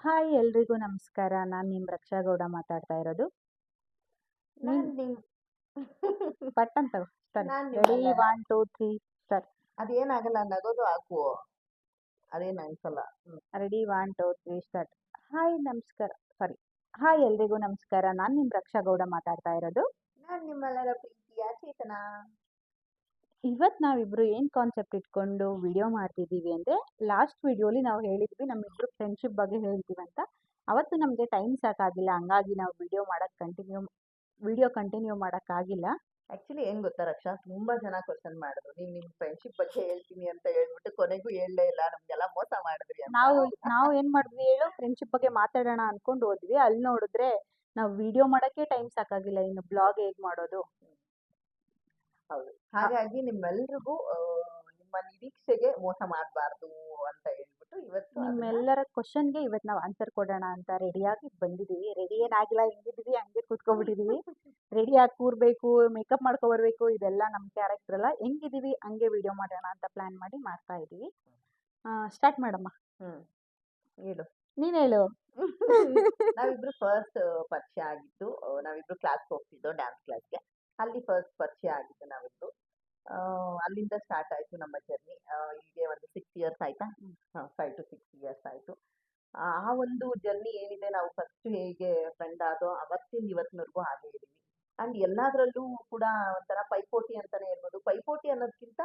Hi ಎಲ್ರಿಗೂ ನಮಸ್ಕಾರ. ನಾನು ನಿಮ್ಮ ರಕ್ಷಾ ಗೌಡ ಮಾತಾಡ್ತಾ ಇರೋದು. ನಾನ್ ನೀನ್ ನಿಮ್ ಪಟ್ ಅಂತ ಸ್ಟಾರ್ಟ್. ನಾನ್ ರೆಡಿ ನಿಮ್ಮಲ್ಲ 1 2 3 ಸ್ಟಾರ್ಟ್. ಅದೇನಾಗಲ್ಲ ನಗೋದು ಹಾಕು ಅದೇನ್ ಅನ್ಸಲ್ಲ. Ready 1 2 3 start. ಹಾಯ್ ನಮಸ್ಕಾರ. ಸಾರಿ. ಹಾಯ್ ಎಲ್ರಿಗೂ ನಮಸ್ಕಾರ. ನಾನು ನಿಮ್ಮ ರಕ್ಷಾ ಗೌಡ ಮಾತಾಡ್ತಾ ಇರೋದು. ನಾನ್ ನಿಮ್ಮೆಲ್ಲರ ಪ್ರೀತಿಯ ಚೇತನ. ಇವತ್ತು ನಾವಿಬ್ರು ಏನು ಕಾನ್ಸೆಪ್ಟ್ ಇಟ್ಕೊಂಡು ವಿಡಿಯೋ ಮಾಡ್ತಿದ್ದೀವಿ ಅಂದರೆ, ಲಾಸ್ಟ್ ವಿಡಿಯೋಲಿ ನಾವು ಹೇಳಿದ್ವಿ ನಮ್ಮಿಬ್ರು ಫ್ರೆಂಡ್ಶಿಪ್ ಬಗ್ಗೆ ಹೇಳ್ತೀವಿ ಅಂತ. ಅವತ್ತು ನಮಗೆ ಟೈಮ್ ಸಾಕಾಗಿಲ್ಲ, ಹಂಗಾಗಿ ನಾವು ವಿಡಿಯೋ ಕಂಟಿನ್ಯೂ ಮಾಡೋಕ್ಕಾಗಿಲ್ಲ. ಆಕ್ಚುಲಿ ಏನ್ ಗೊತ್ತಾ ರಕ್ಷಾ, ತುಂಬಾ ಜನ ಕ್ವಶನ್ ಮಾಡಿದ್ರು, ನೀವ್ ನಿಮ್ ಫ್ರೆಂಡ್ಶಿಪ್ ಬಗ್ಗೆ ಹೇಳ್ತೀನಿ ಅಂತ ಹೇಳ್ಬಿಟ್ಟು ಕೊನೆಗೂ ಹೇಳಲೇ ಇಲ್ಲ, ನಮ್ಗೆಲ್ಲ ಮೋಸ ಮಾಡಿದ್ರಿ ಅಂತ. ನಾವು ಏನ್ ಮಾಡಿದ್ವಿ ಹೇಳು, ಫ್ರೆಂಡ್ಶಿಪ್ ಬಗ್ಗೆ ಮಾತಾಡೋಣ ಅನ್ಕೊಂಡು ಹೋದ್ವಿ. ಅಲ್ಲಿ ನೋಡಿದ್ರೆ ನಾವು ವಿಡಿಯೋ ಮಾಡಕ್ಕೆ ಟೈಮ್ ಸಾಕಾಗಿಲ್ಲ, ಇನ್ನು ಬ್ಲಾಗ್ ಹೇಗ್ ಮಾಡೋದು. ಹೌದು, ಹಾಗಾಗಿ ನಿಮ್ಮೆಲ್ರಿಗೂ ನಿಮ್ಮ ನಿರೀಕ್ಷೆಗೆ ಮೋಸ ಮಾಡಬಾರ್ದು ಅಂತ ಹೇಳ್ಬಿಟ್ಟು ಇವತ್ತು ನಿಮ್ಮೆಲ್ಲರ ಕ್ವಶನ್ಗೆ ಇವತ್ತು ನಾವು ಆನ್ಸರ್ ಕೊಡೋಣ ಅಂತ ರೆಡಿಯಾಗಿ ಬಂದಿದ್ದೀವಿ. ರೆಡಿ ಏನಾಗಿಲ್ಲ, ಹೆಂಗಿದೀವಿ ಹಂಗೆ ಕೂತ್ಕೊಬಿಟ್ಟಿದೀವಿ. ರೆಡಿಯಾಗಿ ಕೂರ್ಬೇಕು, ಮೇಕಪ್ ಮಾಡ್ಕೊ ಬರ್ಬೇಕು, ಇದೆಲ್ಲ ನಮ್ಮ ಕ್ಯಾರೆಕ್ಟರ್ ಅಲ್ಲ. ಹೆಂಗಿದೀವಿ ಹಂಗೆ ವಿಡಿಯೋ ಮಾಡೋಣ ಅಂತ ಪ್ಲಾನ್ ಮಾಡಿ ಮಾಡ್ತಾ ಇದೀವಿ. ಸ್ಟಾರ್ಟ್ ಮಾಡಮ್ಮ. ಹೇಳು. ನೀನ್ ಹೇಳು. ನಾವಿಬ್ರು ಫಸ್ಟ್ ಪರಿಚಯ ಆಗಿದ್ದು, ನಾವಿಬ್ರು ಕ್ಲಾಸ್ ಹೋಗ್ತಿದ್ದೋ ಡ್ಯಾನ್ಸ್ ಕ್ಲಾಸ್ಗೆ. ಅಲ್ಲಿ ಫಸ್ಟ್ ಪರಿಚಯ ಆಗಿದ್ದು ನಾವಿಬ್ರು. ಅಲ್ಲಿಂದ ಸ್ಟಾರ್ಟ್ ಆಯ್ತು ನಮ್ಮ ಜರ್ನಿ. ಇಲ್ಲಿಗೆ ಒಂದು 6 ಇಯರ್ಸ್ ಆಯ್ತಾ. 5 to 6 ಇಯರ್ಸ್ ಆಯ್ತು. ಆ ಒಂದು ಜರ್ನಿ ಏನಿದೆ, ನಾವು ಫಸ್ಟ್ ಹೇಗೆ ಫ್ರೆಂಡ್ ಆದೋ ಅವತ್ತಿಂದ ಇವತ್ತಿನವರೆಗೂ ಹಾಗೆ ಇದೀವಿ. ಅಂಡ್ ಎಲ್ಲಾದ್ರಲ್ಲೂ ಕೂಡ ಒಂಥರ ಪೈಪೋಟಿ ಅಂತಾನೆ ಹೇಳ್ಬೋದು. ಪೈಪೋಟಿ ಅನ್ನೋದಕ್ಕಿಂತ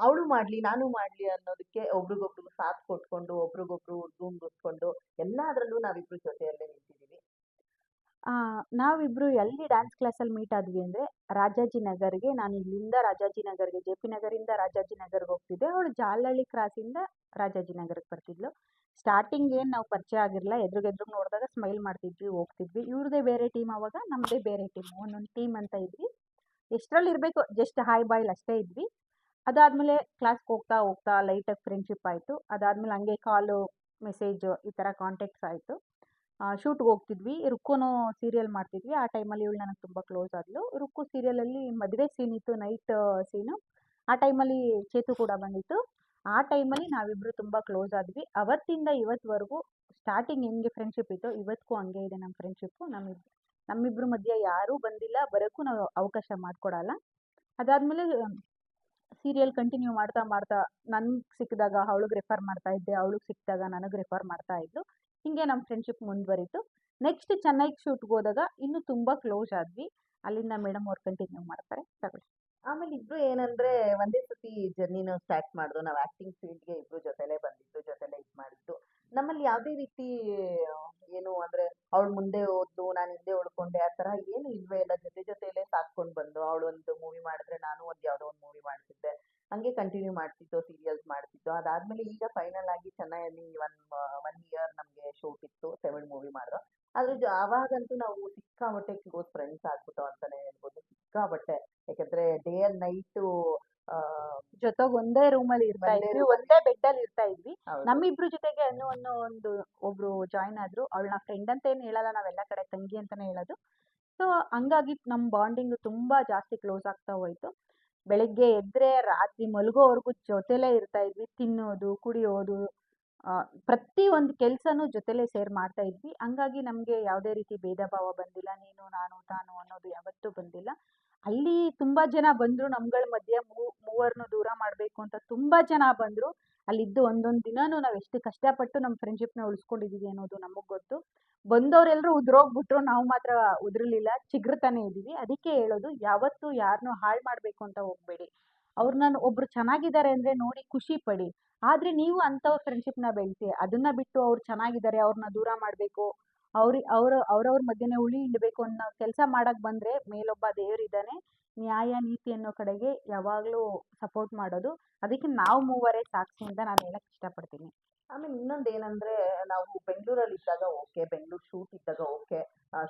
ಅವಳು ಮಾಡ್ಲಿ ನಾನು ಮಾಡ್ಲಿ ಅನ್ನೋದಕ್ಕೆ ಒಬ್ರಿಗೊಬ್ರು ಸಾಥ್ ಕೊಟ್ಕೊಂಡು, ಒಬ್ರಿಗೊಬ್ರು ಧೂಮ್ಗಿಸ್ಕೊಂಡು ಎಲ್ಲಾದ್ರಲ್ಲೂ ನಾವಿಬ್ರು ಜೊತೆಯಲ್ಲೇ ನಿಂತಿದೀವಿ. ನಾವಿಬ್ರು ಎಲ್ಲಿ ಡ್ಯಾನ್ಸ್ ಕ್ಲಾಸಲ್ಲಿ ಮೀಟ್ ಆದ್ವಿ ಅಂದರೆ, ರಾಜಾಜಿನಗರ್ಗೆ. ನಾನು ಇಲ್ಲಿಂದ ರಾಜಾಜಿನಗರ್ಗೆ, ಜೆ ಪಿ ನಗರಿಂದ ರಾಜಾಜಿನಗರ್ಗೆ ಹೋಗ್ತಿದ್ದೆ. ಅವಳು ಜಾಲಹಳ್ಳಿ ಕ್ರಾಸಿಂದ ರಾಜಾಜಿನಗರಕ್ಕೆ ಬರ್ತಿದ್ಲು. ಸ್ಟಾರ್ಟಿಂಗ್ ಏನು ನಾವು ಪರಿಚಯ ಆಗಿರಲಿಲ್ಲ. ಎದುರುಗೆದ್ರುಗೆ ನೋಡಿದಾಗ ಸ್ಮೈಲ್ ಮಾಡ್ತಿದ್ವಿ, ಹೋಗ್ತಿದ್ವಿ. ಇವ್ರದೇ ಬೇರೆ ಟೀಮ್, ಅವಾಗ ನಮ್ಮದೇ ಬೇರೆ ಟೀಮ್, ಒಂದೊಂದು ಟೀಮ್ ಅಂತ ಇದ್ವಿ. ಎಷ್ಟರಲ್ಲಿ ಇರಬೇಕು ಜಸ್ಟ್ ಹಾಯ್ ಬಾಯ್ಲ್ ಅಷ್ಟೇ ಇದ್ವಿ. ಅದಾದಮೇಲೆ ಕ್ಲಾಸ್ಗೆ ಹೋಗ್ತಾ ಹೋಗ್ತಾ ಲೈಟಾಗಿ ಫ್ರೆಂಡ್ಶಿಪ್ ಆಯಿತು. ಅದಾದಮೇಲೆ ಹಂಗೆ ಕಾಲು, ಮೆಸೇಜು ಈ ಥರ ಕಾಂಟ್ಯಾಕ್ಟ್ಸ್ ಆಯಿತು. ಶೂಟ್ಗೆ ಹೋಗ್ತಿದ್ವಿ. ರುಕ್ಕುನು ಸೀರಿಯಲ್ ಮಾಡ್ತಿದ್ವಿ. ಆ ಟೈಮಲ್ಲಿ ಇವಳು ನನಗೆ ತುಂಬ ಕ್ಲೋಸ್ ಆದಳು. ರುಕ್ಕು ಸೀರಿಯಲಲ್ಲಿ ಮದುವೆ ಸೀನ್ ಇತ್ತು, ನೈಟ್ ಸೀನು. ಆ ಟೈಮಲ್ಲಿ ಚೇತು ಕೂಡ ಬಂದಿತ್ತು. ಆ ಟೈಮಲ್ಲಿ ನಾವಿಬ್ಬರು ತುಂಬ ಕ್ಲೋಸ್ ಆದ್ವಿ. ಅವತ್ತಿಂದ ಇವತ್ತುವರೆಗೂ ಸ್ಟಾರ್ಟಿಂಗ್ ಹೆಂಗೆ ಫ್ರೆಂಡ್ಶಿಪ್ ಇತ್ತು, ಇವತ್ತಿಗೂ ಹಂಗೆ ಇದೆ ನಮ್ಮ ಫ್ರೆಂಡ್ಶಿಪ್ಪು. ನಮ್ಮಿಬ್ಬರ ಮಧ್ಯೆ ಯಾರೂ ಬಂದಿಲ್ಲ, ಬರೋಕ್ಕೂ ನಾವು ಅವಕಾಶ ಮಾಡಿಕೊಡಲ್ಲ. ಅದಾದಮೇಲೆ ಸೀರಿಯಲ್ ಕಂಟಿನ್ಯೂ ಮಾಡ್ತಾ ಮಾಡ್ತಾ ನನಗೆ ಸಿಕ್ಕಿದಾಗ ಅವಳಿಗೆ ರೆಫರ್ ಮಾಡ್ತಾ ಇದ್ದೆ, ಅವಳಿಗೆ ಸಿಕ್ಕಿದಾಗ ನನಗೆ ರೆಫರ್ ಮಾಡ್ತಾ ಇದ್ಲು. ಹಿಂಗೆ ನಮ್ಮ ಫ್ರೆಂಡ್ಶಿಪ್ ಮುಂದುವರಿತು. ನೆಕ್ಸ್ಟ್ ಚೆನ್ನೈಗೆ ಶೂಟ್ಗೆ ಹೋದಾಗ ಇನ್ನೂ ತುಂಬ ಕ್ಲೋಸ್ ಆದ್ವಿ. ಅಲ್ಲಿಂದ ಮೇಡಮ್ ಅವ್ರು ಕಂಟಿನ್ಯೂ ಮಾಡ್ತಾರೆ, ತಗೊಳ್ಳಿ. ಆಮೇಲೆ ಇಬ್ರು ಏನಂದ್ರೆ ಒಂದೇ ಸತಿ ಜರ್ನಿನ ಸ್ಟಾರ್ಟ್ ಮಾಡಿದ್ರು. ನಾವು ಆಕ್ಟಿಂಗ್ ಫೀಲ್ಡ್ಗೆ ಇಬ್ರು ಜೊತೆಲೇ ಬಂದಿದ್ದು, ಜೊತೆಲೇ ಇದು ಮಾಡಿದ್ದು. ನಮ್ಮಲ್ಲಿ ಯಾವುದೇ ರೀತಿ ಏನು ಅಂದ್ರೆ ಅವಳು ಮುಂದೆ ಹೋದ್ಲು ನಾನು ಹಿಂದೆ ಉಳ್ಕೊಂಡೆ ಆ ಥರ ಏನು ಇಲ್ವೇ ಇಲ್ಲ. ಜೊತೆಲೇ ಸಾಕ್ಕೊಂಡು ಬಂದು, ಅವಳು ಒಂದು ಮೂವಿ ಮಾಡಿದ್ರೆ ನಾನು ಒಂದು ಯಾವುದೋ ಒಂದು ಮೂವಿ ಮಾಡ್ತಿದ್ದೆ. ಹಂಗೆ ಕಂಟಿನ್ಯೂ ಮಾಡ್ತಿದ್ದೋ, ಸೀರಿಯಲ್ಸ್ ಮಾಡ್ತಿದ್ದೋ. ಅದಾದ್ಮೇಲೆ ಈಗ ಫೈನಲ್ ಆಗಿ ಚೆನ್ನೈಯಲ್ಲಿ ಒನ್ ಇಯರ್ ನಮಗೆ ಶೂಟ್ ಇತ್ತು, 7 ಮೂವಿ ಮಾಡಿದ್ರು. ಆದ್ರೆ ಅವಾಗಂತೂ ನಾವು ಸಿಕ್ಕಾಬಟ್ಟೆ ಕ್ಲೋಸ್ ಫ್ರೆಂಡ್ಸ್ ಆಗ್ಬಿಟ್ಟು ಅಂತಾನೆ ಹೇಳ್ಬೋದು. ಸಿಕ್ಕಾಬಟ್ಟೆ, ಯಾಕಂದ್ರೆ ಡೇ ಅಂಡ್ ನೈಟು ಜೊತೆಗೆ ಒಂದೇ ರೂಮಲ್ಲಿ ಇರ್ತಾ ಇದ್ವಿ, ಒಂದೇ ಬೆಡ್ಡಲ್ಲಿ ಇರ್ತಾ ಇದ್ವಿ. ನಮ್ಮಿಬ್ರು ಜೊತೆಗೆ ಅನ್ನೋ ಒಬ್ರು ಜಾಯ್ನ್ ಆದ್ರು. ಅವಳನ್ನ ಫ್ರೆಂಡ್ ಅಂತ ಏನು ಹೇಳಲ್ಲ, ನಾವೆಲ್ಲ ಕಡೆ ತಂಗಿ ಅಂತಾನೆ ಹೇಳೋದು. ಸೊ ಹಂಗಾಗಿ ನಮ್ಮ ಬಾಂಡಿಂಗ್ ತುಂಬಾ ಜಾಸ್ತಿ ಕ್ಲೋಸ್ ಆಗ್ತಾ ಹೋಯ್ತು. ಬೆಳಿಗ್ಗೆ ಎದ್ರೆ ರಾತ್ರಿ ಮಲಗೋವರೆಗೂ ಜೊತೆಲೇ ಇರ್ತಾ ಇದ್ವಿ. ತಿನ್ನೋದು, ಕುಡಿಯೋದು, ಪ್ರತಿ ಒಂದು ಕೆಲಸನೂ ಜೊತೆಲೇ ಸೇರ್ ಮಾಡ್ತಾ ಇದ್ವಿ. ಹಂಗಾಗಿ ನಮಗೆ ಯಾವುದೇ ರೀತಿ ಭೇದ ಭಾವ ಬಂದಿಲ್ಲ. ನೀನು ನಾನು ತಾನು ಅನ್ನೋದು ಯಾವತ್ತೂ ಬಂದಿಲ್ಲ. ಅಲ್ಲಿ ತುಂಬಾ ಜನ ಬಂದ್ರು, ನಮ್ಗಳ ಮಧ್ಯೆ ಮೂವರನ್ನು ದೂರ ಮಾಡಬೇಕು ಅಂತ ತುಂಬಾ ಜನ ಬಂದ್ರು. ಅಲ್ಲಿದ್ದು ಒಂದೊಂದು ದಿನಾನು ನಾವು ಎಷ್ಟು ಕಷ್ಟಪಟ್ಟು ನಮ್ಮ ಫ್ರೆಂಡ್ಶಿಪ್ನ ಉಳಿಸ್ಕೊಂಡಿದೀವಿ ಅನ್ನೋದು ನಮಗೆ ಗೊತ್ತು. ಬಂದವರೆಲ್ಲರೂ ಉದುರೋಗ್ಬಿಟ್ರು, ನಾವು ಮಾತ್ರ ಉದುರಲಿಲ್ಲ, ಚಿಗುರ್ತಾನೆ ಇದ್ದೀವಿ. ಅದಕ್ಕೆ ಹೇಳೋದು, ಯಾವತ್ತೂ ಯಾರನ್ನೂ ಹಾಳು ಮಾಡಬೇಕು ಅಂತ ಹೋಗಬೇಡಿ. ಅವ್ರನ್ನ ಒಬ್ರು ಚೆನ್ನಾಗಿದ್ದಾರೆ ಅಂದರೆ ನೋಡಿ ಖುಷಿ ಪಡಿ. ಆದರೆ ನೀವು ಅಂಥವ್ರ ಫ್ರೆಂಡ್ಶಿಪ್ನ ಬೆಳೆಸಿ. ಅದನ್ನ ಬಿಟ್ಟು ಅವ್ರು ಚೆನ್ನಾಗಿದ್ದಾರೆ ಅವ್ರನ್ನ ದೂರ ಮಾಡಬೇಕು, ಅವ್ರವ್ರ ಮಧ್ಯೆನೇ ಹುಳಿ ಹಿಂಡಬೇಕು ಅನ್ನೋ ಕೆಲಸ ಮಾಡಕ್ಕೆ ಬಂದರೆ, ಮೇಲೊಬ್ಬ ದೇವರಿದ್ದಾನೆ, ನ್ಯಾಯ ನೀತಿ ಅನ್ನೋ ಕಡೆಗೆ ಯಾವಾಗಲೂ ಸಪೋರ್ಟ್ ಮಾಡೋದು. ಅದಕ್ಕೆ ನಾವು ಮೂವರೇ ಸಾಕ್ಷಿ ಅಂತ ನಾನು ಹೇಳಕ್ಕೆ ಇಷ್ಟಪಡ್ತೀನಿ. ಆಮೇಲೆ ಇನ್ನೊಂದು ಏನಂದ್ರೆ, ನಾವು ಬೆಂಗಳೂರಲ್ಲಿ ಇದ್ದಾಗ ಓಕೆ, ಬೆಂಗಳೂರು ಶೂಟ್ ಇದ್ದಾಗ ಓಕೆ,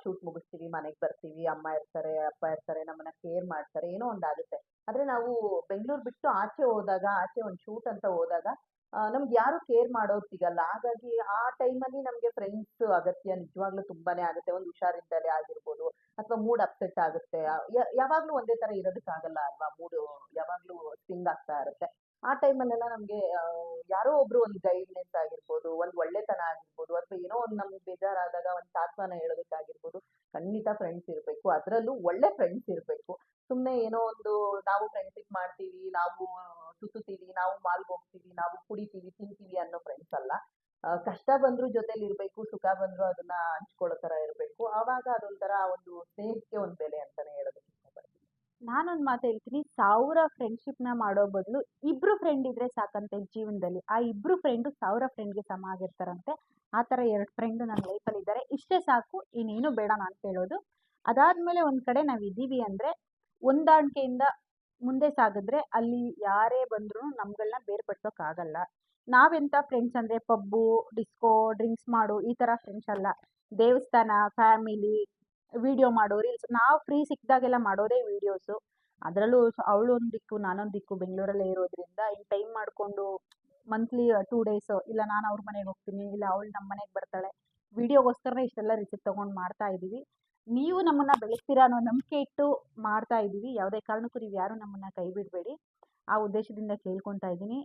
ಶೂಟ್ ಮುಗಿಸ್ತೀವಿ, ಮನೆಗೆ ಬರ್ತೀವಿ, ಅಮ್ಮ ಇರ್ತಾರೆ, ಅಪ್ಪ ಇರ್ತಾರೆ, ನಮ್ಮನ್ನ ಕೇರ್ ಮಾಡ್ತಾರೆ, ಏನೋ ಒಂದಾಗುತ್ತೆ. ಆದ್ರೆ ನಾವು ಬೆಂಗಳೂರು ಬಿಟ್ಟು ಆಚೆ ಹೋದಾಗ, ಆಚೆ ಒಂದು ಶೂಟ್ ಅಂತ ಹೋದಾಗ ನಮ್ಗೆ ಯಾರು ಕೇರ್ ಮಾಡೋರು ಸಿಗಲ್ಲ. ಹಾಗಾಗಿ ಆ ಟೈಮಲ್ಲಿ ನಮಗೆ ಫ್ರೆಂಡ್ಸ್ ಅಗತ್ಯ ನಿಜವಾಗ್ಲೂ ತುಂಬಾನೇ ಆಗುತ್ತೆ. ಒಂದು ಹುಷಾರಿದ್ದಲೇ ಆಗಿರ್ಬೋದು, ಅಥವಾ ಮೂಡ್ ಅಪ್ಸೆಟ್ ಆಗುತ್ತೆ. ಯಾವಾಗ್ಲೂ ಒಂದೇ ತರ ಇರೋದಕ್ಕಾಗಲ್ಲ ಅಲ್ವಾ, ಮೂಡ್ ಯಾವಾಗ್ಲೂ ಸ್ವಿಂಗ್ ಆಗ್ತಾ ಇರುತ್ತೆ. ಆ ಟೈಮಲ್ಲೆಲ್ಲ ನಮಗೆ ಯಾರೋ ಒಬ್ರು ಒಂದು ಗೈಡ್ನೆಸ್ ಆಗಿರ್ಬೋದು, ಆಗಿರ್ಬೋದು, ಒಂದ್ ಒಳ್ಳೆತನ ಆಗಿರ್ಬೋದು, ಅಥವಾ ಏನೋ ಒಂದ್ ನಮ್ಗೆ ಬೇಜಾರಾದಾಗ ಒಂದ್ ಸಾಂತ್ವನ ಹೇಳೋದಕ್ಕಾಗಿರ್ಬೋದು, ಖಂಡಿತ ಫ್ರೆಂಡ್ಸ್ ಇರ್ಬೇಕು. ಅದ್ರಲ್ಲೂ ಒಳ್ಳೆ ಫ್ರೆಂಡ್ಸ್ ಇರ್ಬೇಕು. ಸುಮ್ನೆ ಏನೋ ಒಂದು ನಾವು ಫ್ರೆಂಡ್ಶಿಪ್ ಮಾಡ್ತೀವಿ, ನಾವು ಸುತ್ತುತ್ತೀವಿ, ನಾವು ಮಾಲ್ಗ್ ಹೋಗ್ತೀವಿ, ನಾವು ಕುಡಿತೀವಿ, ತಿಂತೀವಿ ಅನ್ನೋ ಫ್ರೆಂಡ್ಸ್ ಅಲ್ಲ. ಕಷ್ಟ ಬಂದ್ರು ಜೊತೆಲಿ ಇರ್ಬೇಕು, ಸುಖ ಬಂದ್ರು ಅದನ್ನ ಹಂಚ್ಕೊಳ್ಳೋ ತರ ಇರ್ಬೇಕು. ಆವಾಗ ಅದೊಂಥರ ಒಂದು ಸ್ನೇಹಕ್ಕೆ ಒಂದ್ ಬೆಲೆ ಅಂತಾನೆ ಹೇಳೋದಕ್ಕೆ ಇಷ್ಟಪಡ್ತೀನಿ. ನಾನೊಂದ್ ಮಾತು ಹೇಳ್ತೀನಿ, 1000 ಫ್ರೆಂಡ್ಶಿಪ್ನ ಮಾಡೋ ಬದಲು ಇಬ್ರು ಫ್ರೆಂಡ್ ಇದ್ರೆ ಸಾಕಂತೆ ಜೀವನದಲ್ಲಿ. ಆ ಇಬ್ರು ಫ್ರೆಂಡು 1000 ಫ್ರೆಂಡ್ಗೆ ಸಮ ಆಗಿರ್ತಾರಂತೆ. ಆ ಥರ 2 ಫ್ರೆಂಡ್ ನನ್ನ ಲೈಫಲ್ಲಿ ಇದ್ದಾರೆ. ಇಷ್ಟೇ ಸಾಕು, ಇನ್ನೇನು ಬೇಡ ನಾನು ಕೇಳೋದು. ಅದಾದ್ಮೇಲೆ ಒಂದ್ ಕಡೆ ನಾವಿದ್ದೀವಿ ಅಂದ್ರೆ ಹೊಂದಾಣಿಕೆಯಿಂದ ಮುಂದೆ ಸಾಗಿದ್ರೆ ಅಲ್ಲಿ ಯಾರೇ ಬಂದ್ರು ನಮ್ಗಳನ್ನ ಬೇರ್ಪಡ್ಸೋಕ್ಕಾಗಲ್ಲ. ನಾವೆಂತ ಫ್ರೆಂಡ್ಸ್ ಅಂದ್ರೆ ಪಬ್ಬು, ಡಿಸ್ಕೋ, ಡ್ರಿಂಕ್ಸ್ ಮಾಡು ಈ ಥರ ಫ್ರೆಂಡ್ಸ್ ಅಲ್ಲ. ದೇವಸ್ಥಾನ, ಫ್ಯಾಮಿಲಿ, ವಿಡಿಯೋ ಮಾಡು, ರೀಲ್ಸ್. ನಾವು ಫ್ರೀ ಸಿಕ್ಕಿದಾಗೆಲ್ಲ ಮಾಡೋದೇ ವಿಡಿಯೋಸು. ಅದರಲ್ಲೂ ಅವಳೊಂದು ದಿಕ್ಕು ನಾನೊಂದು ದಿಕ್ಕು ಬೆಂಗಳೂರಲ್ಲೇ ಇರೋದ್ರಿಂದ ಈ ಟೈಮ್ ಮಾಡಿಕೊಂಡು ಮಂತ್ಲಿ 2 ಡೇಸ್ ಇಲ್ಲ ನಾನು ಅವ್ರ ಮನೆಗೆ ಹೋಗ್ತೀನಿ, ಇಲ್ಲ ಅವಳು ನಮ್ಮ ಮನೆಗೆ ಬರ್ತಾಳೆ. ವಿಡಿಯೋಗೋಸ್ಕರನೇ ಇಷ್ಟೆಲ್ಲ ರಿಸ್ಕ್ ತಗೊಂಡು ಮಾಡ್ತಾ ಇದ್ದೀವಿ. ನೀವು ನಮ್ಮನ್ನ ಬೆಳೆಸ್ತೀರಾ ಅನ್ನೋ ನಂಬಿಕೆ ಇಟ್ಟು ಮಾಡ್ತಾ ಇದ್ದೀವಿ. ಯಾವುದೇ ಕಾರಣಕ್ಕೂ ನೀವು ಯಾರು ನಮ್ಮನ್ನ ಕೈ ಬಿಡಬೇಡಿ. ಆ ಉದ್ದೇಶದಿಂದ ಕೇಳ್ಕೊತಾ ಇದ್ದೀನಿ.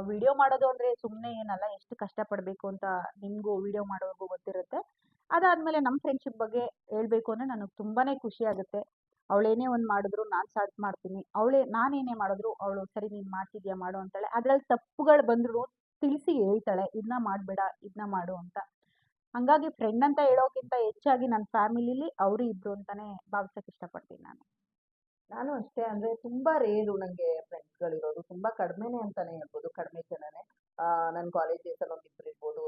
ವಿಡಿಯೋ ಮಾಡೋದು ಅಂದರೆ ಸುಮ್ಮನೆ ಏನಲ್ಲ, ಎಷ್ಟು ಕಷ್ಟಪಡಬೇಕು ಅಂತ ನಿಮಗೂ ವಿಡಿಯೋ ಮಾಡೋರ್ಗೂ ಗೊತ್ತಿರುತ್ತೆ. ಅದಾದಮೇಲೆ ನಮ್ಮ ಫ್ರೆಂಡ್ಶಿಪ್ ಬಗ್ಗೆ ಹೇಳಬೇಕು ಅಂದರೆ ನನಗೆ ತುಂಬಾ ಖುಷಿ ಆಗುತ್ತೆ. ಅವಳೇನೇ ಒಂದು ಮಾಡಿದ್ರು ನಾನು ಸಾಥ್ ಮಾಡ್ತೀನಿ, ನಾನೇನೇ ಮಾಡಿದ್ರು ಅವಳು ಸರಿ ನೀನು ಮಾಡ್ತಿದ್ಯಾ ಮಾಡು ಅಂತಾಳೆ. ಅದ್ರಲ್ಲಿ ತಪ್ಪುಗಳು ಬಂದರೂ ತಿಳಿಸಿ ಹೇಳ್ತಾಳೆ, ಇದನ್ನ ಮಾಡಬೇಡ ಇದನ್ನ ಮಾಡು ಅಂತ. ಹಂಗಾಗಿ ಫ್ರೆಂಡ್ ಅಂತ ಹೇಳೋಕ್ಕಿಂತ ಹೆಚ್ಚಾಗಿ ನನ್ನ ಫ್ಯಾಮಿಲಿಲಿ ಅವರು ಇಬ್ರು ಅಂತಾನೆ ಭಾವಿಸೋಕೆ ಇಷ್ಟಪಡ್ತೀನಿ ನಾನು. ನಾನು ಅಷ್ಟೇ. ಅಂದ್ರೆ ತುಂಬಾ ರೇರು ನಂಗೆ ಫ್ರೆಂಡ್ಸ್ಗಳಿರೋದು. ತುಂಬಾ ಕಡಿಮೆನೆ ಅಂತಾನೆ ಹೇಳ್ಬೋದು. ಕಡಿಮೆ ಜನನೇ. ನನ್ನ ಕಾಲೇಜ್ ಡೇಸಲ್ಲಿ ಒಂದಿಬ್ರು ಇರ್ಬೋದು,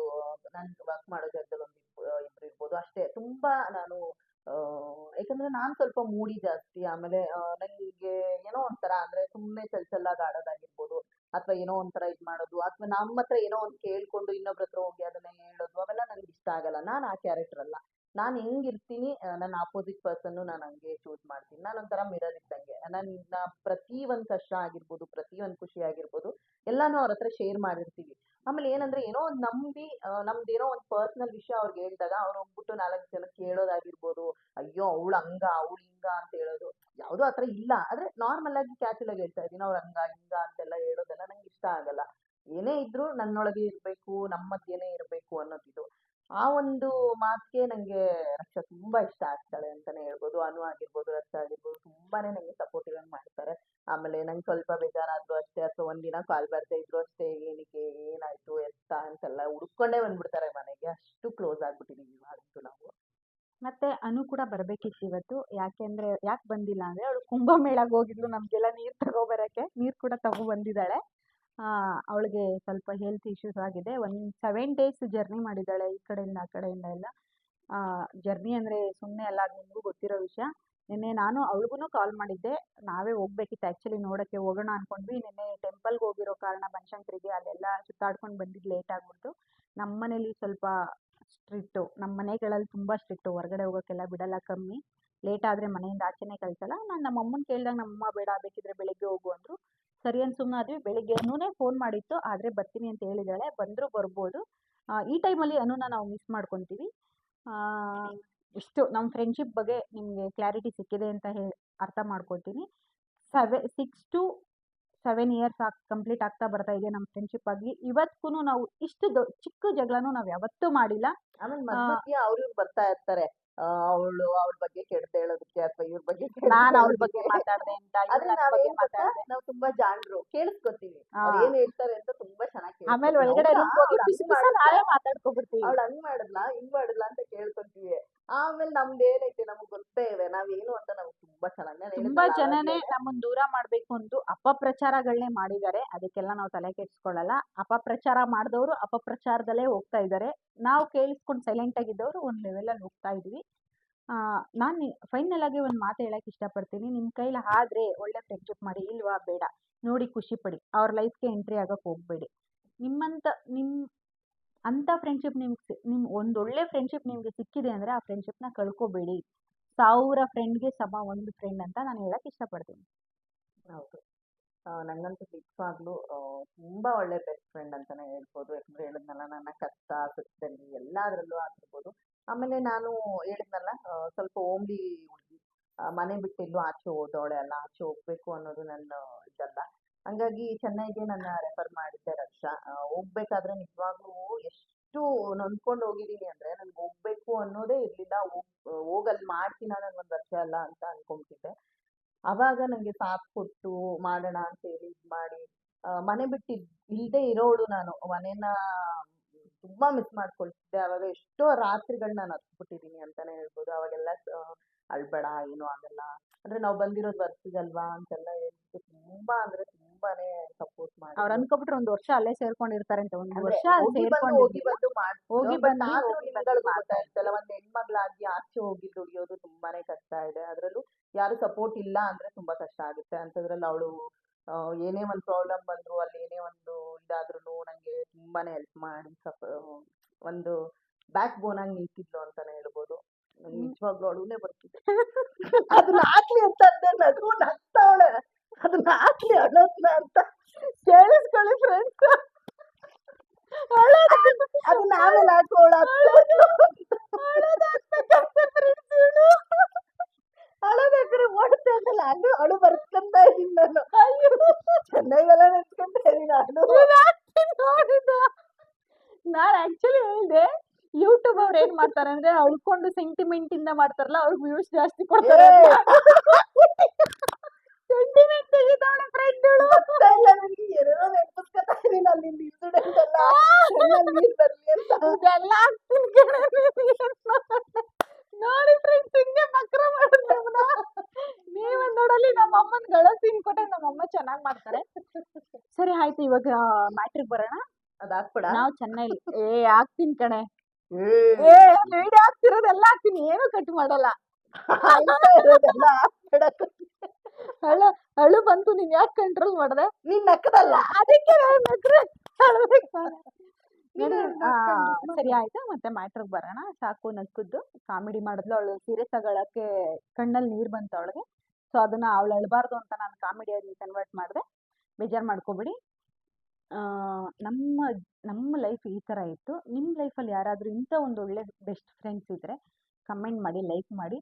ನಾನು ವರ್ಕ್ ಮಾಡೋ ಜಾಗದಲ್ಲಿ ಇಬ್ರು ಇರ್ಬೋದು ಅಷ್ಟೇ. ತುಂಬಾ ನಾನು ಯಾಕಂದ್ರೆ ನಾನ್ ಸ್ವಲ್ಪ ಮೂಡಿ ಜಾಸ್ತಿ. ಆಮೇಲೆ ನಂಗೆ ಏನೋ ಒಂಥರ ಅಂದ್ರೆ ಸುಮ್ಮನೆ ಚಲ್ಚಲ್ಲಾಗಿ ಆಡೋದಾಗಿರ್ಬೋದು, ಅಥವಾ ಏನೋ ಒಂಥರ ಇದ್ ಮಾಡೋದು, ಅಥವಾ ನಮ್ಮ ಹತ್ರ ಏನೋ ಒಂದು ಕೇಳ್ಕೊಂಡು ಇನ್ನೊಬ್ರ ಹತ್ರ ಹೋಗಿ ಅದನ್ನ ಹೇಳೋದು, ಅವೆಲ್ಲ ನನ್ಗೆ ಇಷ್ಟ ಆಗಲ್ಲ. ನಾನು ಆ ಕ್ಯಾರೆಕ್ಟರ್ ಅಲ್ಲ. ನಾನು ಹೆಂಗಿರ್ತೀನಿ ನನ್ನ ಆಪೋಸಿಟ್ ಪರ್ಸನ್ನು ನಾನು ಹಂಗೆ ಚೂಸ್ ಮಾಡ್ತೀನಿ. ನಾನೊಂಥರ ಮಿರರ್ ಇದ್ದಂಗೆ. ನನ್ನ ಪ್ರತಿ ಒಂದು ಕಷ್ಟ ಆಗಿರ್ಬೋದು, ಪ್ರತಿ ಒಂದು ಖುಷಿ ಆಗಿರ್ಬೋದು, ಎಲ್ಲಾನು ಅವ್ರ ಹತ್ರ ಶೇರ್ ಮಾಡಿರ್ತೀವಿ. ಆಮೇಲೆ ಏನಂದ್ರೆ ಏನೋ ಒಂದು ನಂಬಿ ನಮ್ದೇನೋ ಒಂದು ಪರ್ಸನಲ್ ವಿಷಯ ಅವ್ರಿಗೆ ಹೇಳಿದಾಗ ಅವ್ರು ಹೋಗ್ಬಿಟ್ಟು 4 ಜನಕ್ಕೆ ಹೇಳೋದಾಗಿರ್ಬೋದು, ಅಯ್ಯೋ ಅವಳು ಹಂಗ ಅವಳು ಹಿಂಗ ಅಂತ ಹೇಳೋದು ಯಾವುದೂ ಆ ಥರ ಇಲ್ಲ. ಆದ್ರೆ ನಾರ್ಮಲ್ ಆಗಿ ಕ್ಯಾಶುಯಲ್ ಆಗಿ ಹೇಳ್ತಾ ಇದ್ದೀನಿ. ಅವ್ರು ಹಂಗ ಹಿಂಗ ಅಂತೆಲ್ಲ ಹೇಳೋದೆಲ್ಲ ನಂಗೆ ಇಷ್ಟ ಆಗಲ್ಲ. ಏನೇ ಇದ್ರೂ ನನ್ನೊಳಗೆ ಇರಬೇಕು, ನಮ್ಮ ಮಧ್ಯೆನೇ ಇರಬೇಕು ಅನ್ನೋದಿದು. ಆ ಒಂದು ಮಾತಿಗೆ ನಂಗೆ ರಕ್ಷಾ ತುಂಬಾ ಇಷ್ಟ ಆಗ್ತಾಳೆ ಅಂತಾನೆ ಹೇಳ್ಬೋದು. ಅನು ಆಗಿರ್ಬೋದು, ರಕ್ಷಾ ಆಗಿರ್ಬೋದು ತುಂಬಾನೇ ನಂಗೆ ಸಪೋರ್ಟಿವ್ ಆಗಿ ಮಾಡ್ತಾರೆ. ಆಮೇಲೆ ನಂಗೆ ಸ್ವಲ್ಪ ಬೇಜಾರಾದ್ರು ಅಷ್ಟೇ, ಅಥವಾ ಒಂದಿನ ಕಾಲ್ ಬರ್ದೇ ಇದ್ರು ಅಷ್ಟೇ, ಏನಕ್ಕೆ ಏನಾಯ್ತು ಎತ್ತ ಅಂತೆಲ್ಲ ಹುಡ್ಕೊಂಡೇ ಬಂದ್ಬಿಡ್ತಾರೆ ಮನೆಗೆ. ಅಷ್ಟು ಕ್ಲೋಸ್ ಆಗ್ಬಿಟ್ಟಿದೀವಿ ಇವಾಗಂತೂ ನಾವು. ಮತ್ತೆ ಅನು ಕೂಡ ಬರ್ಬೇಕಿತ್ತು ಇವತ್ತು. ಯಾಕೆ ಬಂದಿಲ್ಲ ಅಂದ್ರೆ ಅವಳು ಕುಂಭಮೇಳಕ್ಕೆ ಹೋಗಿದ್ಲು ನಮ್ಗೆಲ್ಲ ನೀರು ತಗೋಬರಕ್ಕೆ. ನೀರು ಕೂಡ ತಗೊಬಂದಿದ್ದಾಳೆ. ಅವಳಿಗೆ ಸ್ವಲ್ಪ ಹೆಲ್ತ್ ಇಶ್ಯೂಸ್ ಆಗಿದೆ. ಒಂದು 7 ಡೇಸ್ ಜರ್ನಿ ಮಾಡಿದ್ದಾಳೆ ಈ ಕಡೆಯಿಂದ ಆ ಕಡೆಯಿಂದ ಎಲ್ಲ. ಜರ್ನಿ ಅಂದರೆ ಸುಮ್ಮನೆ ಅಲ್ಲ, ಅದು ನಿಮಗೂ ಗೊತ್ತಿರೋ ವಿಷಯ. ನಿನ್ನೆ ನಾನು ಅವಳಿಗೂ ಕಾಲ್ ಮಾಡಿದ್ದೆ. ನಾವೇ ಹೋಗ್ಬೇಕಿತ್ತು ಆ್ಯಕ್ಚುಲಿ, ನೋಡೋಕ್ಕೆ ಹೋಗೋಣ ಅಂದ್ಕೊಂಡ್ವಿ. ನಿನ್ನೆ ಟೆಂಪಲ್ಗೆ ಹೋಗಿರೋ ಕಾರಣ ಬನಶಂಕರಿಗೆ ಅಲ್ಲೆಲ್ಲ ಸುತ್ತಾಡ್ಕೊಂಡು ಬಂದಿದ್ದು ಲೇಟ್ ಆಗ್ಬಿಡ್ತು. ನಮ್ಮ ಮನೇಲಿ ಸ್ವಲ್ಪ ಸ್ಟ್ರಿಕ್ಟು. ನಮ್ಮ ಮನೆಗಳಲ್ಲಿ ತುಂಬ ಸ್ಟ್ರಿಕ್ಟು, ಹೊರಗಡೆ ಹೋಗೋಕ್ಕೆಲ್ಲ ಬಿಡಲ್ಲ, ಕಮ್ಮಿ. ಲೇಟ್ ಆದರೆ ಮನೆಯಿಂದ ಆಚೆನೇ ಕಳಿಸಲ್ಲ. ನಾನು ನಮ್ಮ ಅಮ್ಮನ ಕೇಳಿದಾಗ ನಮ್ಮಮ್ಮ ಬೇಡ ಬೇಕಿದ್ರೆ ಬೆಳಿಗ್ಗೆ ಹೋಗು ಅಂದರು. ಸರಿ ಅಂತ ಸುಮ್ಮನಾದ್ವಿ. ಬೆಳಿಗ್ಗೆನೂ ಫೋನ್ ಮಾಡಿತ್ತು, ಆದರೆ ಬರ್ತೀನಿ ಅಂತ ಹೇಳಿದ್ದಾಳೆ. ಬಂದರೂ ಬರ್ಬೋದು. ಈ ಟೈಮಲ್ಲಿ ಅನುನ ನಾವು ಮಿಸ್ ಮಾಡ್ಕೊತೀವಿ. ಇಷ್ಟು ನಮ್ಮ ಫ್ರೆಂಡ್ಶಿಪ್ ಬಗ್ಗೆ ನಿಮಗೆ ಕ್ಲಾರಿಟಿ ಸಿಕ್ಕಿದೆ ಅಂತ ಅರ್ಥ ಮಾಡ್ಕೊತೀನಿ. 6 to 7 ಇಯರ್ಸ್ ಕಂಪ್ಲೀಟ್ ಆಗ್ತಾ ಬರ್ತಾ ಇದೆ ನಮ್ಮ ಫ್ರೆಂಡ್ಶಿಪ್ ಆಗಿ. ಇವತ್ತಿಗೂ ನಾವು ಇಷ್ಟು ಚಿಕ್ಕ ಜಗಳನೂ ನಾವು ಯಾವತ್ತೂ ಮಾಡಿಲ್ಲ. ಆಮೇಲೆ ಮಧ್ಯ ಅವ್ರು ಇವ್ರು ಬರ್ತಾ ಇರ್ತಾರೆ. ಅವಳ ಬಗ್ಗೆ ಕೆಡ್ದು ಹೇಳೋದಕ್ಕೆ, ಅಥವಾ ಇವ್ರ ಬಗ್ಗೆ ನಾನು ಅವ್ರ ಬಗ್ಗೆ ಮಾತಾಡ್ದೆ ಅಂತ, ಆದ್ರೆ ನಾವೇನ್ ಗೊತ್ತಾ, ನಾವು ತುಂಬಾ ಜಾಣರು, ಕೇಳಿಸ್ಕೊತೀವಿ ಅವ್ರು ಏನ್ ಹೇಳ್ತಾರೆ ಅಂತ ತುಂಬಾ ಚೆನ್ನಾಗಿ. ಆಮೇಲೆ ಒಳಗಡೆ ನಾವೇ ಮಾತಾಡ್ಕೊಬಿಡ್ತೀವಿ. ಅವಳು ಹಂಗ್ ಮಾಡಿದ್ಲಾ ಹಿಂಗ್ ಮಾಡಿದ್ಲಾ ಅಂತ ಕೇಳ್ಕೊಂತೀವಿ. ಆಮೇಲೆ ನಮ್ದು ಏನೈತೆ ನಮಗ್ ಗೊತ್ತೇ ಇದೆ ನಾವೇನು ಅಂತ ನಮ್ಗೆ ತುಂಬಾ ಚೆನ್ನಾಗಿ. ತುಂಬಾ ಜನನೇ ನಮ್ಮನ್ನ ದೂರ ಮಾಡ್ಬೇಕು ಅಂತ ಅಪಪ್ರಚಾರಗಳನ್ನೇ ಮಾಡಿದ್ದಾರೆ. ಅದಕ್ಕೆಲ್ಲ ನಾವು ತಲೆ ಕೆಡಿಸ್ಕೊಳ್ಳಲ್ಲ. ಅಪಪ್ರಚಾರ ಮಾಡಿದವರು ಅಪಪ್ರಚಾರದಲ್ಲೇ ಹೋಗ್ತಾ ಇದ್ದಾರೆ. ನಾವು ಕೇಳಿಸ್ಕೊಂಡು ಸೈಲೆಂಟ್ ಆಗಿದ್ದವರು ಒಂದು ಲೆವೆಲಲ್ಲಿ ಹೋಗ್ತಾ ಇದೀವಿ. ನಾನು ಫೈನಲ್ ಆಗಿ ಒಂದು ಮಾತು ಹೇಳಕ್ ಇಷ್ಟಪಡ್ತೀನಿ. ನಿಮ್ಮ ಕೈಲಿ ಆದ್ರೆ ಒಳ್ಳೆ ಫ್ರೆಂಡ್ಶಿಪ್ ಮಾಡಿ, ಇಲ್ವಾ ಬೇಡ, ನೋಡಿ ಖುಷಿ ಪಡಿ. ಅವ್ರ ಲೈಫ್ಗೆ ಎಂಟ್ರಿ ಆಗಕ್ಕೆ ಹೋಗ್ಬೇಡಿ. ಅಂಥ ಫ್ರೆಂಡ್ಶಿಪ್ ಒಂದೊಳ್ಳೆ ಫ್ರೆಂಡ್ಶಿಪ್ ನಿಮಗೆ ಸಿಕ್ಕಿದೆ ಅಂದರೆ ಆ ಫ್ರೆಂಡ್ಶಿಪ್ನ ಕಳ್ಕೊಬೇಡಿ. 1000 ಫ್ರೆಂಡ್ಗೆ ಸಮ ಒಂದು ಫ್ರೆಂಡ್ ಅಂತ ನಾನು ಹೇಳಕ್ ಇಷ್ಟಪಡ್ತೀನಿ. ಹೌದು. ನಂಗಂತೂ ನಿಜವಾಗ್ಲೂ ತುಂಬಾ ಒಳ್ಳೆ ಬೆಸ್ಟ್ ಫ್ರೆಂಡ್ ಅಂತಾನೆ ಹೇಳ್ಬೋದು. ಯಾಕಂದ್ರೆ ಹೇಳಿದ್ನಲ್ಲ, ನನ್ನ ಕಷ್ಟ ಸುಖದಲ್ಲಿ ಎಲ್ಲಾದ್ರಲ್ಲೂ ಆಗಿರ್ಬೋದು. ಆಮೇಲೆ ನಾನು ಹೇಳಿದ್ನಲ್ಲ, ಸ್ವಲ್ಪ ಓಮ್ಲಿ ಹುಡುಗಿ, ಮನೆ ಬಿಟ್ಟೆಲ್ಲೂ ಆಚೆ ಹೋದವಳೆ ಅಲ್ಲ, ಆಚೆ ಹೋಗ್ಬೇಕು ಅನ್ನೋದು ನನ್ನ ಇದಲ್ಲ. ಹಂಗಾಗಿ ಚೆನ್ನೈಗೆ ನನ್ನ ರೆಫರ್ ಮಾಡಿದ್ದೆ ರಕ್ಷಾ. ಹೋಗ್ಬೇಕಾದ್ರೆ ನಿಜವಾಗ್ಲೂ ಎಷ್ಟು ಎಷ್ಟು ನೊಂದ್ಕೊಂಡು ಹೋಗಿದ್ದೀನಿ ಅಂದ್ರೆ ನನ್ಗೆ ಹೋಗ್ಬೇಕು ಅನ್ನೋದೇ ಇರ್ಲಿಲ್ಲ. ಹೋಗಲ್ಲಿ ಮಾಡ್ತೀನ ನಾನು 1 ವರ್ಷ ಅಲ್ಲ ಅಂತ ಅನ್ಕೊಂಡ್ಬಿಟ್ಟಿದ್ದೆ. ಅವಾಗ ನಂಗೆ ಸಾಥ್ ಕೊಟ್ಟು ಮಾಡೋಣ ಅಂತ ಹೇಳಿ ಇದ್ ಮಾಡಿ ಮನೆ ಬಿಟ್ಟು ಇಲ್ದೇ ಇರೋಳು ನಾನು. ಮನೇನ ತುಂಬಾ ಮಿಸ್ ಮಾಡ್ಕೊಳ್ತಿದ್ದೆ. ಅವಾಗ ಎಷ್ಟೋ ರಾತ್ರಿಗಳನ್ನ ನಾನು ಹತ್ಬಿಟ್ಟಿದೀನಿ ಅಂತಾನೆ ಹೇಳ್ಬೋದು. ಅವಾಗೆಲ್ಲ ಅಳ್ಬೇಡ ಏನೂ ಆಗಲ್ಲ, ಅಂದ್ರೆ ನಾವು ಬಂದಿರೋದು ವರ್ಕ್ಗಲ್ವಾ ಅಂತೆಲ್ಲ ಹೇಳ್ಬಿಟ್ಟು ತುಂಬಾ ಅಂದ್ರೆ ತುಂಬಾನೇ ಸಪೋರ್ಟ್ ಅವ್ರು ಮಾಡಿದ್ರು. ಅನ್ಕೊಬಿಟ್ರೆ 1 ವರ್ಷ ಅಲ್ಲೇ ಸೇರ್ಕೊಂಡಿರ್ತಾರೆ ಅಂತ. 1 ಅಂದ್ರೆ ವರ್ಷ ಅಲ್ಲಿ ಹೋಗಿ ಬಂದು ಹೋಗಿ but ಬಂದು ಆದ್ರೂ ಹೋಗಿ ಬಂದು ನಿಮ್ಗಳಿಗೂ ಮಾಡ್ತಾ ಗೊತ್ತಾಯ್ತಲ್ಲ, ಒಂದ್ ಹೆಣ್ಮಗ್ಳಾಗಿ ಆಚೆ ಹೋಗಿ ದುಡಿಯೋದು ತುಂಬಾನೇ ಕಷ್ಟ ಇದೆ. ಅದ್ರಲ್ಲೂ ಯಾರು ಸಪೋರ್ಟ್ ಇಲ್ಲ ಅಂದ್ರೆ ತುಂಬಾ ಕಷ್ಟ ಆಗುತ್ತೆ. ಅಂಥದ್ರಲ್ಲಿ ಅವಳು ಏನೇ ಒಂದ್ ಪ್ರಾಬ್ಲಮ್ ಬಂದ್ರು, ಅಲ್ಲಿ ಏನೇ ಒಂದು ಇದಾದ್ರೂ ನಂಗೆ ತುಂಬಾನೇ ಹೆಲ್ಪ್ ಮಾಡಿ ಒಂದು ಬ್ಯಾಕ್ ಬೋನ್ ಆಗಿ ನಿಂತಿದ್ಲು ಅಂತಾನೆ ಹೇಳ್ಬೋದು. ನಂಗೆ ನಿಜವಾಗ್ಲೂ ಅಳುನೇ ಬರ್ತಿದೆ. ಅದನ್ನ ಹಾಕ್ಲಿ ಅಂತ ಅಂದೆ, ನಗು ನಗ್ತಾವಳೆ. ಅದನ್ನ ಹಾಕ್ಲಿ ಅಳೋದ್ನ ಅಂತ ಕೇಳಿಸ್ಕೊಳ್ಳಿ ಫ್ರೆಂಡ್ಸ್. ಅದನ್ನ ಆಮೇಲೆ ಹಾಕೋಳ ಅಳೋದಾಕ್ರೆ ಮಾಡುತ್ತೆ ಅಂತಲ್ಲ, ಅಳು ಬರ್ಸ್ಕೊಂತ ಇದೀನಿ ನಾನು. ಚೆನ್ನಾಗೆಲ್ಲ ನೆನ್ಸ್ಕೊಂತ ಇದೀನಿ ನಾನ್ ಆಕ್ಚುಲಿ ಹೇಳ್ದೆ, ಯೂಟ್ಯೂಬ್ ಅವ್ರು ಏನ್ ಮಾಡ್ತಾರೆ ಅಂದ್ರೆ ಅಳ್ಕೊಂಡು ಸೆಂಟಿಮೆಂಟ್ ಇಂದ ಮಾಡ್ತಾರಲ್ಲ, ಅವ್ರಿಗೆ ವ್ಯೂಸ್ ಜಾಸ್ತಿ ಕೊಡ್ತಾರೆ. ಸೆಂಟಿಮೆಂಟ್ ತೆಗಿತಾವಳೆ ಫ್ರೆಂಡ್. ಗೊತ್ತಾ ಇಲ್ಲ ನನಗೆ, ಏನೇನೋ ನೆನ್ಪಿಸ್ಕೊತಾ ಇದೀನಿ ಅಲ್ಲಿ ಇನ್ಸಿಡೆಂಟ್ ಎಲ್ಲ ಕಣ್ಣಲ್ಲಿ ನೀರ್ ಬರ್ಲಿ ಅಂತ. ಇದೆಲ್ಲ ಆಗ್ತೀನಿ ಕಣೆ ನೋಡಿ ಫ್ರೆಂಡ್ಸ್, ಹಿಂಗೆ ಮಕ್ರ ಮಾಡಿದ್ರೆ ನೀವ ನೋಡಲ್ಲಿ ನಮ್ಮ ಅಮ್ಮನ ಗಳಸ್ತೀನಿ ಕೊಟ್ಟೆ. ನಮ್ಮ ಅಮ್ಮ ಚೆನ್ನಾಗ್ ಮಾಡ್ತಾರೆ. ಸರಿ ಆಯ್ತು, ಇವಾಗ ಮ್ಯಾಟ್ರಿಕ್ ಬರೋಣ. ಅದಾಕ್ಬಿಡ. ನಾವು ಚೆನ್ನೈಲಿ ಆಗ್ತೀನಿ ಕಣೆ. ವಿಡಿಯೋ ಆಗ್ತಿರೋದೆಲ್ಲ ಆಗ್ತೀನಿ, ಏನು ಕಟ್ ಮಾಡಲ್ಲ. ಅಳು ಬಂತು, ನೀನ್ ಯಾಕೆ ಕಂಟ್ರೋಲ್ ಮಾಡ್ದೆ? ನೀನ್ ನಕ್ಕದಲ್ಲ, ಅದಕ್ಕೆ ಸರಿ ಆಯ್ತು. ಮತ್ತೆ ಮ್ಯಾಟ್ರಿಕ್ ಬರೋಣ. ಸಾಕು ನಕ್ಕದ್ದು, ಕಾಮಿಡಿ ಮಾಡಿದ್ಲು. ಅವಳು ಸೀರಿಯಸ್ ಆಗಳಕ್ಕೆ ಕಣ್ಣಲ್ಲಿ ನೀರ್ ಬಂತು ಅವಳಿಗೆ. ಸೊ ಅದನ್ನ ಅವಳು ಅಳ್ಬಾರ್ದು ಅಂತ ನಾನು ಕಾಮಿಡಿಯಾಗಿ ಕನ್ವರ್ಟ್ ಮಾಡಿದೆ. ಬೇಜಾರು ಮಾಡ್ಕೋಬೇಡಿ. ನಮ್ಮ ನಮ್ಮ ಲೈಫ್ ಈ ಥರ ಇತ್ತು. ನಿಮ್ಮ ಲೈಫಲ್ಲಿ ಯಾರಾದರೂ ಇಂಥ ಒಂದು ಒಳ್ಳೆ ಬೆಸ್ಟ್ ಫ್ರೆಂಡ್ಸ್ ಇದ್ದರೆ ಕಮೆಂಟ್ ಮಾಡಿ, ಲೈಕ್ ಮಾಡಿ,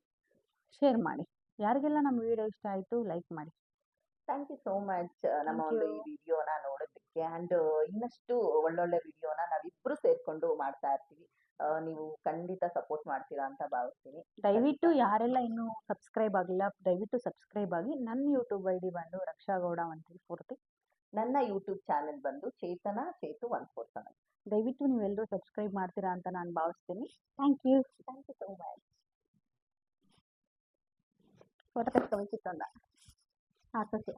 ಶೇರ್ ಮಾಡಿ. ಯಾರಿಗೆಲ್ಲ ನಮ್ಮ ವಿಡಿಯೋ ಇಷ್ಟ ಆಯಿತು ಲೈಕ್ ಮಾಡಿ. ಥ್ಯಾಂಕ್ ಯು ಸೋ ಮಚ್ ನಮ್ಮ ಒಂದು ಈ ವಿಡಿಯೋನ ನೋಡೋದಕ್ಕೆ. ಆ್ಯಂಡ್ ಇನ್ನಷ್ಟು ಒಳ್ಳೊಳ್ಳೆ ವಿಡಿಯೋನ ನಾವಿಬ್ರು ಸೇರ್ಕೊಂಡು ಮಾಡ್ತಾ ಇರ್ತೀವಿ. ನೀವು ಖಂಡಿತ ಸಪೋರ್ಟ್ ಮಾಡ್ತೀರಾ ಅಂತ ಭಾವಿಸ್ತೀನಿ. ದಯವಿಟ್ಟು ಯಾರೆಲ್ಲ ಇನ್ನೂ ಸಬ್ಸ್ಕ್ರೈಬ್ ಆಗಿಲ್ಲ, ದಯವಿಟ್ಟು ಸಬ್ಸ್ಕ್ರೈಬ್ ಆಗಿ. ನನ್ನ ಯೂಟ್ಯೂಬ್ ID ಬಂದು ರಕ್ಷಾಗೌಡ 1340. ನನ್ನ ಯೂಟ್ಯೂಬ್ ಚಾನೆಲ್ ಬಂದು ಚೇತನ ಚೇತು 147. ದಯವಿಟ್ಟು ನೀವೆಲ್ಲರೂ ಸಬ್ಸ್ಕ್ರೈಬ್ ಮಾಡ್ತೀರಾ ಅಂತ ನಾನು ಭಾವಿಸ್ತೀನಿ. Thank you so much. Photo ತೆಗೆಸ್ಕೊಬೇಕಿತ್ತು ಅಂದ ಹಾಕೋಕ್ಕೆ.